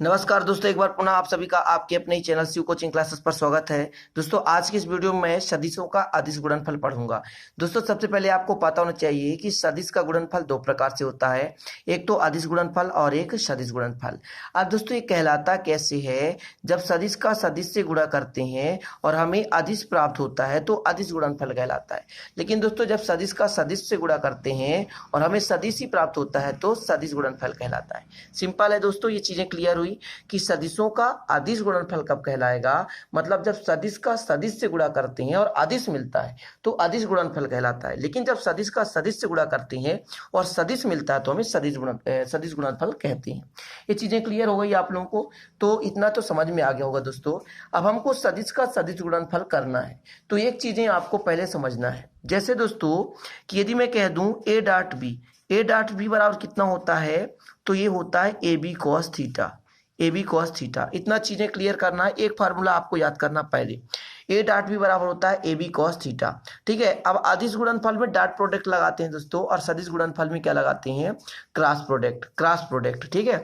नमस्कार दोस्तों, एक बार पुनः आप सभी का आपके अपने ही चैनल शिव कोचिंग क्लासेस पर स्वागत है। दोस्तों, आज की इस वीडियो में मैं सदिशों का अदिश गुणनफल पढ़ूंगा। दोस्तों, सबसे पहले आपको पता होना चाहिए कि सदिश का गुणनफल दो प्रकार से होता है, एक तो अदिश गुणनफल और एक सदिश गुणनफल। अब दोस्तों, ये कहलाता कैसे है? जब सदिश का सदिश से गुणा करते हैं और हमें अदिश प्राप्त होता है तो अदिश गुणनफल कहलाता है। लेकिन दोस्तों, जब सदिश का सदिश से गुणा करते हैं और हमें सदिश ही प्राप्त होता है तो सदिश गुणनफल कहलाता है। सिंपल है दोस्तों, ये चीजें क्लियर हुई कि सदिशों का अदिश गुणनफल कब कहलाएगा। मतलब जब सदिश का सदिश से गुणा करते हैं और अदिश मिलता है तो अदिश गुणनफल कहलाता है। लेकिन जब सदिश का सदिश से गुणा करते हैं और सदिश मिलता है तो हमें सदिश गुणनफल कहते हैं। ये चीजें क्लियर हो गई आप लोगों को? तो इतना तो समझ में आ गया होगा दोस्तों। अब हमको सदिश का सदिश गुणनफल करना है तो एक चीजें आपको पहले समझना है। जैसे दोस्तों कि यदि मैं कह दूं ए डॉट बी बराबर कितना होता है, तो ये होता है A B cos theta. A B cos theta, इतना चीजें क्लियर करना है। एक फार्मूला आपको याद करना पहले, ए डॉट बी बराबर होता है ए बी कॉस थीटा। ठीक है। अब अदिश गुणनफल में डॉट प्रोडक्ट लगाते हैं दोस्तों, और सदिश गुणनफल में क्या लगाते हैं? Cross product. ठीक है।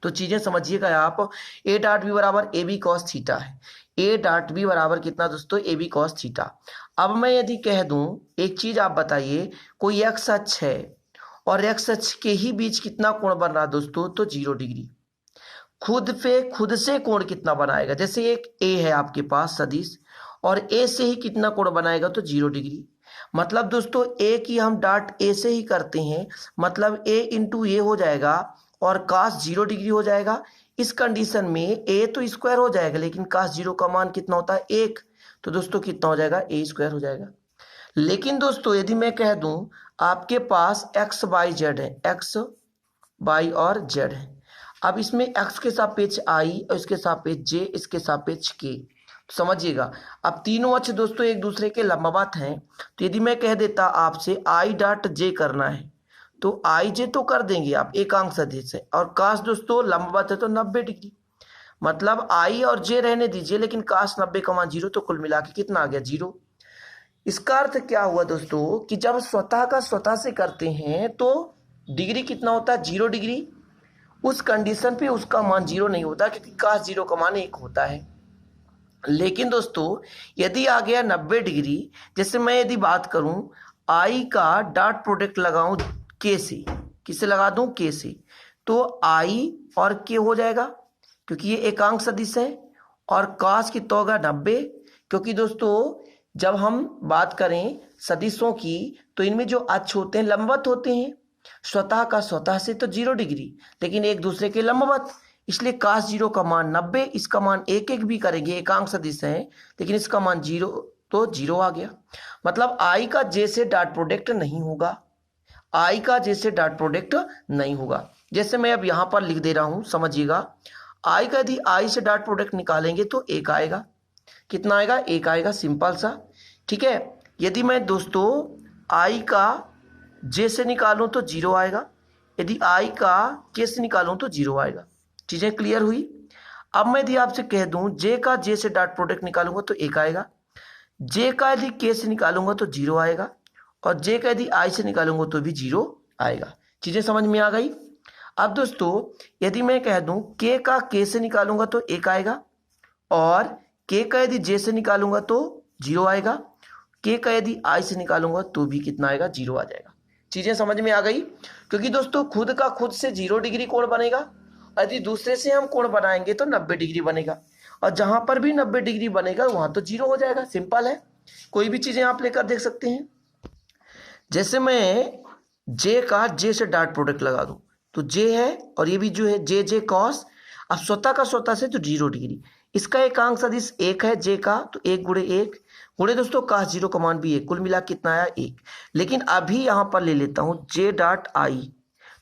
तो चीजें समझिएगा आप। ए डॉट बी बराबर ए बी कॉस थीटा है। ए डॉट बी बराबर कितना दोस्तों? A B cos theta. अब मैं यदि कह दूं, एक चीज आप बताइए, कोई एक्स अक्ष है और एक्स अक्ष के ही बीच कितना कोण बन रहा है दोस्तों? तो 0 डिग्री। खुद से कोण कितना बनाएगा? जैसे एक ए है आपके पास सदिश, और ए से ही कितना कोण बनाएगा? तो 0 डिग्री। मतलब दोस्तों, ए की हम डॉट ए से ही करते हैं, मतलब ए इंटू ए हो जाएगा और कास 0 डिग्री हो जाएगा। इस कंडीशन में ए तो स्क्वायर हो जाएगा, लेकिन कास 0 का मान कितना होता है? 1। तो दोस्तों कितना हो जाएगा? ए स्क्वायर हो जाएगा। लेकिन दोस्तों, यदि मैं कह दूं आपके पास एक्स वाई जेड है, एक्स वाई और जेड है। अब इसमें x के सापेक्ष i और इसके सापेक्ष j, इसके सापेक्ष k। तो समझिएगा, अब तीनों अक्ष दोस्तों एक दूसरे के लंबवत हैं। तो यदि मैं कह देता आपसे i डॉट j करना है तो i j तो कर देंगे आप, एकांक सदिश है, और काश दोस्तों लंबवत है तो 90 डिग्री। मतलब i और j रहने दीजिए, लेकिन काश 90 का मान 0, तो कुल मिला के कितना आ गया? 0। इसका अर्थ क्या हुआ दोस्तों कि जब स्वतः का स्वतः से करते हैं तो डिग्री कितना होता है? 0 डिग्री। उस कंडीशन पे उसका मान 0 नहीं होता, क्योंकि काश 0 का मान 1 होता है। लेकिन दोस्तों, यदि आ गया 90 डिग्री, जैसे मैं यदि बात करूं आई का डॉट प्रोडक्ट लगाऊं के से, किसे लगा दूं? के से, तो आई और के हो जाएगा, क्योंकि ये एकांक सदिश है। और काश की तो होगा 90, क्योंकि दोस्तों जब हम बात करें सदिशों की तो इनमें जो अक्ष होते हैं लंबवत होते हैं। स्वतः का स्वतः से तो 0 डिग्री, लेकिन एक दूसरे के लंबवत, इसलिए काश 0 का मान 90, इसका मान 1 भी करेंगे, एकांक सदिश है, लेकिन इसका मान 0, तो 0 आ गया। मतलब आई का जे से डॉट प्रोडक्ट नहीं होगा, आई का जे से डॉट प्रोडक्ट नहीं होगा। जैसे मैं अब यहां पर लिख दे रहा हूं, समझिएगा। आई का यदि आई से डॉट प्रोडक्ट निकालेंगे तो 1 आएगा। कितना आएगा? 1 आएगा, सिंपल सा। ठीक है। यदि मैं दोस्तों आई का जे से निकालूं तो 0 आएगा, यदि आई का के से निकालूं तो 0 आएगा। चीजें क्लियर हुई? अब मैं यदि आपसे कह दूं जे का जे से डॉट प्रोडक्ट निकालूंगा तो 1 आएगा, जे का यदि के से निकालूंगा तो 0 आएगा, और जे का यदि आई से निकालूंगा तो भी 0 आएगा। चीजें समझ में आ गई? अब दोस्तों, यदि मैं कह दूं के का के से निकालूंगा तो 1 आएगा, और के का यदि जे से निकालूंगा तो 0 आएगा, के का यदि आई से निकालूंगा तो भी कितना आएगा? 0 आ जाएगा। चीजें समझ में आ गई? क्योंकि दोस्तों खुद का खुद से 0 डिग्री कोण बनेगा, यदि दूसरे से हम कोण बनाएंगे तो 90 डिग्री बनेगा, और जहां पर भी 90 डिग्री बनेगा वहां तो 0 हो जाएगा। सिंपल है, कोई भी चीजें आप लेकर देख सकते हैं। जैसे मैं जे का जे से डॉट प्रोडक्ट लगा दूं तो जे है, और ये भी जो है जे जे कॉस। अब स्वतः का स्वतः से तो 0 डिग्री, इसका एकांक सदिश 1 है जे का, तो 1 गुणे 1 गुणे दोस्तों काश 0 का मान भी 1, कुल मिला कितना आया? 1। लेकिन अभी यहां पर ले लेता हूं जे डॉट आई,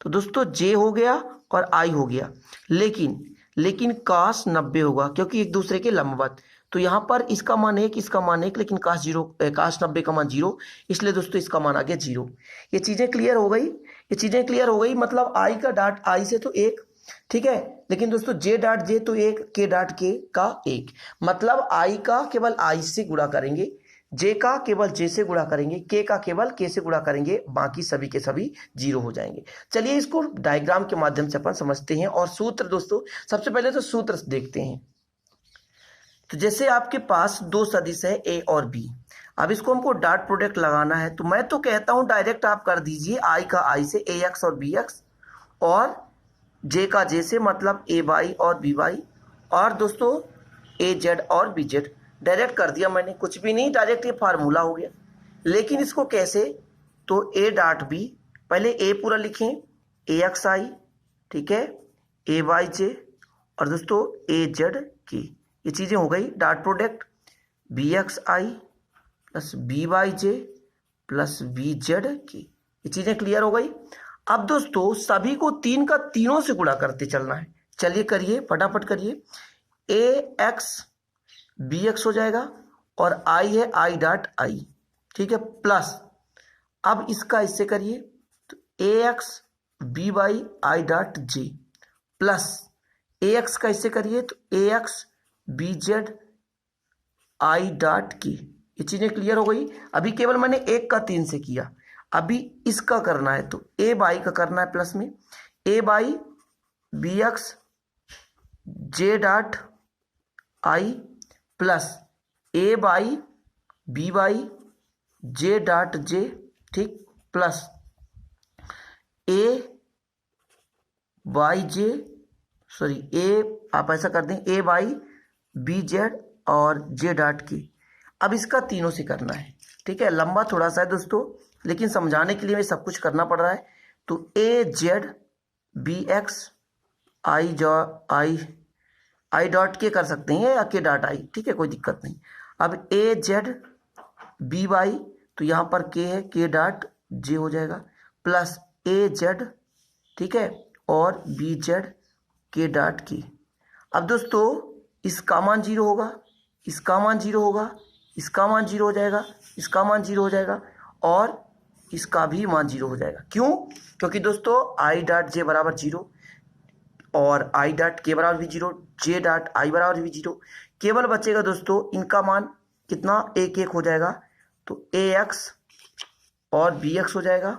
तो दोस्तों जे हो गया और आई हो गया, लेकिन काश 90 होगा, क्योंकि एक दूसरे के लंबवत। तो यहां पर इसका मान 1, इसका मान 1, लेकिन काश 90 का मान 0, इसलिए दोस्तों इसका मान आ गया 0। ये चीजें क्लियर हो गई? ये चीजें क्लियर हो गई। मतलब आई का डॉट आई से तो 1, ठीक है, लेकिन दोस्तों जे डॉट जे तो 1, के डॉट के का 1। मतलब आई का केवल आई से गुणा करेंगे, जे का केवल जे से गुणा करेंगे, के का केवल के से गुणा करेंगे, बाकी सभी के सभी जीरो हो जाएंगे। चलिए इसको डायग्राम के माध्यम से अपन समझते हैं। और सूत्र दोस्तों, सबसे पहले तो सूत्र देखते हैं। तो जैसे आपके पास दो सदिश है ए और बी, अब इसको हमको डॉट प्रोडक्ट लगाना है, तो मैं तो कहता हूं डायरेक्ट आप कर दीजिए आई का आई से ए एक्स और बी एक्स, और जे का जे से मतलब ए वाई और बी वाई, और दोस्तों ए जेड और बी जेड। डायरेक्ट कर दिया मैंने, कुछ भी नहीं, डायरेक्ट ये फार्मूला हो गया। लेकिन इसको कैसे, तो ए डॉट बी, पहले ए पूरा लिखें, ए एक्स आई, ठीक है, ए वाई जे, और दोस्तों ए जेड की, ये चीज़ें हो गई। डॉट प्रोडक्ट बी एक्स आई प्लस बी वाई जे प्लस बी जेड की, ये चीज़ें क्लियर हो गई। अब दोस्तों सभी को तीन का तीनों से गुणा करते चलना है। चलिए करिए, फटाफट करिए। ए एक्स बी एक्स हो जाएगा, और आई है आई डॉट आई, ठीक है, प्लस अब इसका इससे करिए, तो A X B Y I dot J, plus A X का इससे करिए, तो A X B Z I dot K, ये चीजें क्लियर हो गई। अभी केवल मैंने एक का तीन से किया, अभी इसका करना है, तो ए बाई का करना है प्लस में, A by B X J dot I plus A by B Y J dot J, ठीक, plus A Y J, sorry A, आप ऐसा कर दें ए वाई बी जेड और जे डॉट की। अब इसका तीनों से करना है, ठीक है, लंबा थोड़ा सा है दोस्तों, लेकिन समझाने के लिए सब कुछ करना पड़ रहा है। तो ए जेड बी एक्स आई जो आई डॉट के कर सकते हैं या के डॉट आई, ठीक है, कोई दिक्कत नहीं। अब ए जेड बी वाई, तो यहाँ पर के है, के डॉट जे हो जाएगा, प्लस ए जेड, ठीक है, और बी जेड के डॉट की। अब दोस्तों इसका मान जीरो होगा, इसका मान जीरो होगा, इसका मान जीरो हो जाएगा, इसका मान जीरो हो जाएगा, और इसका भी मान जीरो हो जाएगा। क्यों? क्योंकि दोस्तों आई डॉट जे बराबर जीरो, और आई डॉट के बराबर भी जीरो, जे डॉट आई बराबर भी जीरो। केवल बचेगा दोस्तों इनका मान कितना, एक एक हो जाएगा, तो ए एक्स और बी एक्स हो जाएगा,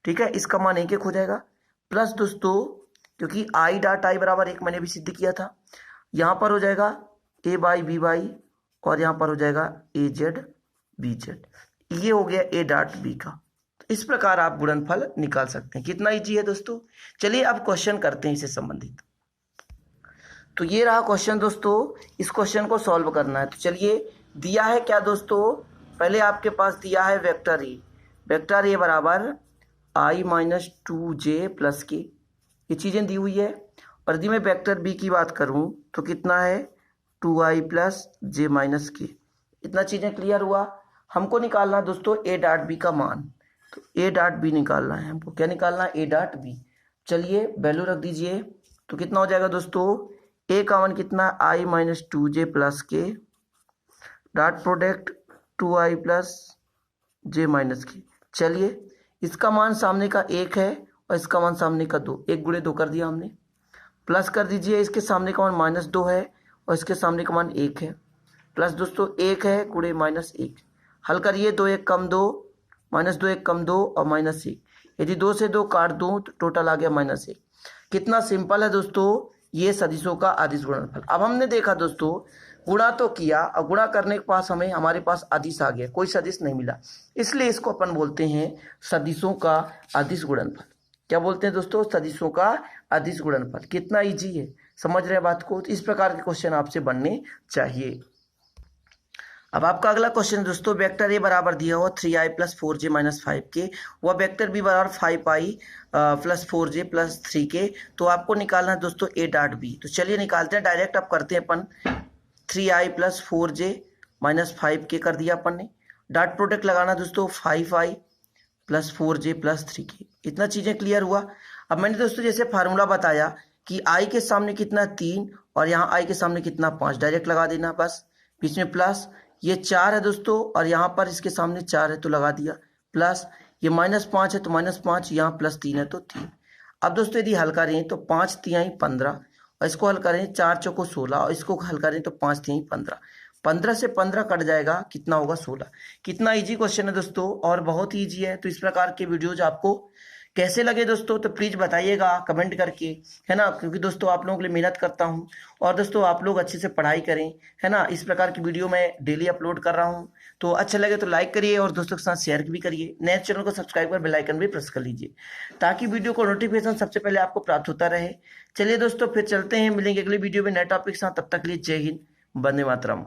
ठीक है, इसका मान एक एक हो जाएगा, प्लस दोस्तों क्योंकि आई डॉट आई बराबर एक मैंने भी सिद्ध किया था, यहाँ पर हो जाएगा ए बाई बी वाई, और यहाँ पर हो जाएगा ए जेड बी जेड। ये हो गया ए डॉट बी का। इस प्रकार आप गुणनफल निकाल सकते हैं। कितना इजी है दोस्तों। चलिए अब क्वेश्चन करते हैं इससे संबंधित। तो ये रहा क्वेश्चन दोस्तों, इस क्वेश्चन को सॉल्व करना है। तो चलिए, दिया है क्या दोस्तों, पहले आपके पास दिया है वेक्टर ए, वेक्टर ए बराबर आई माइनस टू जे प्लस के, ये चीज़ें दी हुई है। और यदि मैं वेक्टर बी की बात करूं तो कितना है, two I plus J minus K. इतना चीज़ें क्लियर हुआ। हमको निकालना है दोस्तों ए डॉट बी का मान, तो ए डॉट बी निकालना है हमको। क्या निकालना है, ए डॉट बी। चलिए वैल्यू रख दीजिए, तो कितना हो जाएगा दोस्तों, ए का मान कितना, I minus two J plus K, dot product two I plus J minus K. चलिए इसका मान सामने का एक है और इसका मान सामने का दो, एक गुणे दो कर दिया हमने, प्लस कर दीजिए, इसके सामने का मान माइनस दो है और इसके सामने का मान एक है, प्लस दोस्तों एक है गुणे माइनस एक। हल करिए, दो एक कम दो, माइनस दो एक कम दो और माइनस एक। यदि दो से दो काट दूं तो टोटल आ गया माइनस एक। कितना सिंपल है दोस्तों ये सदिशों का अदिश गुणनफल। अब हमने देखा दोस्तों, गुणा तो किया और गुणा करने के पास हमारे पास अदिश आ गया, कोई सदिश नहीं मिला, इसलिए इसको अपन बोलते हैं सदिशों का अदिश गुणनफल। क्या बोलते हैं दोस्तों, सदिशों का अदिश गुणनफल। कितना इजी है, समझ रहे बात को। तो इस प्रकार के क्वेश्चन आपसे बनने चाहिए। अब आपका अगला क्वेश्चन दोस्तों, वेक्टर ए बराबर दिया हुआ 3i plus 4j minus 5k, वह वेक्टर बी बराबर 5i plus 4j plus 3k। तो आपको निकालना है दोस्तों ए डॉट बी। तो चलिए निकालते हैं, डायरेक्ट आप करते हैं अपन। 3i plus 4j minus 5k कर दिया अपन ने। डॉट प्रोडक्ट लगाना दोस्तों 5i plus 4j plus 3k। इतना चीज़ें क्लियर हुआ। अब मैंने दोस्तों जैसे फार्मूला बताया कि i के सामने कितना 3 और यहाँ i के सामने कितना 5, डायरेक्ट लगा देना बस, बीच में प्लस, ये 4 है दोस्तों और यहाँ पर इसके सामने 4 है तो लगा दिया, प्लस ये -5 है तो -5, यहाँ +3 है तो 3। अब दोस्तों यदि हल करें तो 5 तिहाई 15 और इसको हल करें 4 चौको 16 और इसको हल करें तो 5 तिहाई 15। 15 से 15 कट जाएगा, कितना होगा 16। कितना इजी क्वेश्चन है दोस्तों, और बहुत ही इजी है। तो इस प्रकार के वीडियोज आपको कैसे लगे दोस्तों, तो प्लीज बताइएगा कमेंट करके, है ना, क्योंकि दोस्तों आप लोगों के लिए मेहनत करता हूँ। और दोस्तों आप लोग अच्छे से पढ़ाई करें, है ना। इस प्रकार की वीडियो मैं डेली अपलोड कर रहा हूँ। तो अच्छा लगे तो लाइक करिए और दोस्तों के साथ शेयर भी करिए। नए चैनल को सब्सक्राइब कर बेल आइकन भी प्रेस कर लीजिए, ताकि वीडियो को नोटिफिकेशन सबसे पहले आपको प्राप्त होता रहे। चलिए दोस्तों फिर चलते हैं, मिलेंगे अगली वीडियो में नए टॉपिक के साथ। तब तक के लिए जय हिंद, वंदे मातरम।